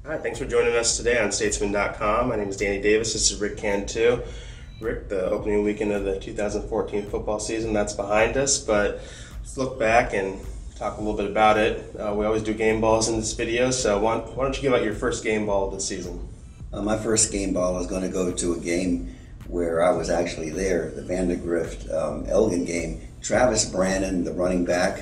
Hi, thanks for joining us today on Statesman.com. My name is Danny Davis. This is Rick Cantu. Rick, the opening weekend of the 2014 football season, that's behind us, but let's look back and talk a little bit about it. We always do game balls in this video, so why don't you give out your first game ball of the season? My first game ball is going to go to a game where I was actually there, the Vandegrift Elgin game. Travis Brannon, the running back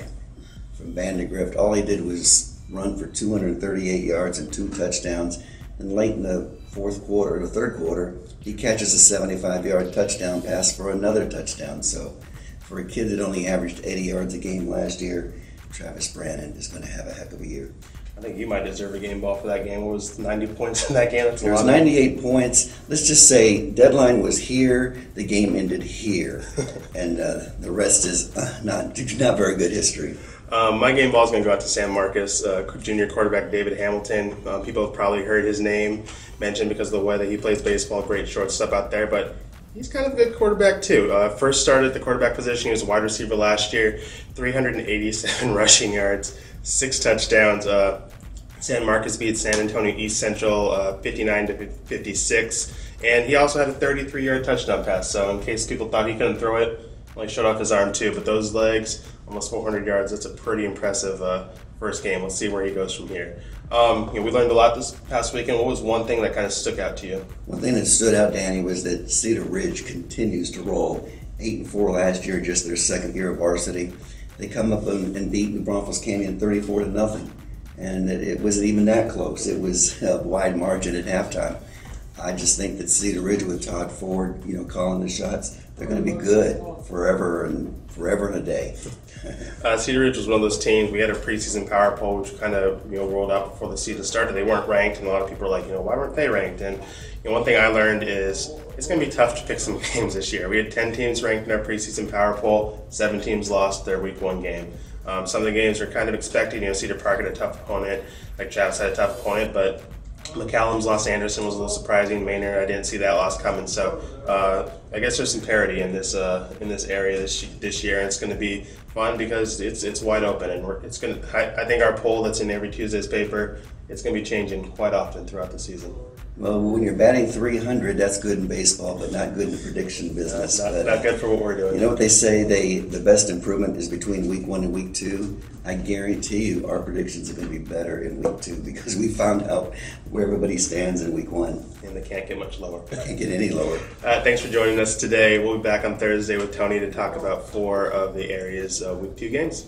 from Vandegrift, all he did was run for 238 yards and 2 touchdowns. And late in the third quarter, he catches a 75-yard touchdown pass for another touchdown. So for a kid that only averaged 80 yards a game last year, Travis Brannon is going to have a heck of a year. I think you might deserve a game ball for that game. What was 90 points in that game? There was 98 points. Let's just say deadline was here, the game ended here, and the rest is not very good history. My game ball is going to go out to San Marcos, junior quarterback David Hamilton. People have probably heard his name mentioned because of the way that he plays baseball. Great shortstop out there, but he's kind of a good quarterback too. First started at the quarterback position. He was a wide receiver last year, 387 rushing yards, 6 touchdowns. San Marcos beat San Antonio East Central 59-56, and he also had a 33-yard touchdown pass. So in case people thought he couldn't throw it, well, he showed off his arm too. But those legs, almost 400 yards. That's a pretty impressive first game. Let's see where he goes from here. We learned a lot this past weekend. What was one thing that kind of stuck out to you? One thing that stood out, Danny, was that Cedar Ridge continues to roll. 8-4 last year, just their second year of varsity. They come up and beat New Braunfels Canyon 34-0, and it wasn't even that close. It was a wide margin at halftime. I just think that Cedar Ridge with Todd Ford, calling the shots, they're going to be good forever and a day. Cedar Ridge was one of those teams. We had a preseason power poll, which kind of rolled out before the season started. They weren't ranked, and a lot of people are like, why weren't they ranked? And one thing I learned is it's going to be tough to pick some games this year. We had 10 teams ranked in our preseason power poll. 7 teams lost their week 1 game. Some of the games are kind of expected. Cedar Park had a tough opponent, like Chaps had a tough opponent, but McCallum's loss to Anderson was a little surprising. Maynard, I didn't see that loss coming. So I guess there's some parity in this area this year, and it's going to be fun because it's wide open, and I think our poll that's in every Tuesday's paper, it's going to be changing quite often throughout the season. Well, when you're batting 300, that's good in baseball, but not good in the prediction business. Not good for what we're doing. You know what they say? The best improvement is between week 1 and week 2. I guarantee you our predictions are going to be better in week 2 because we found out where everybody stands in week 1. And they can't get much lower. They can't get any lower. Thanks for joining us today. We'll be back on Thursday with Tony to talk about 4 of the area's week 2 games.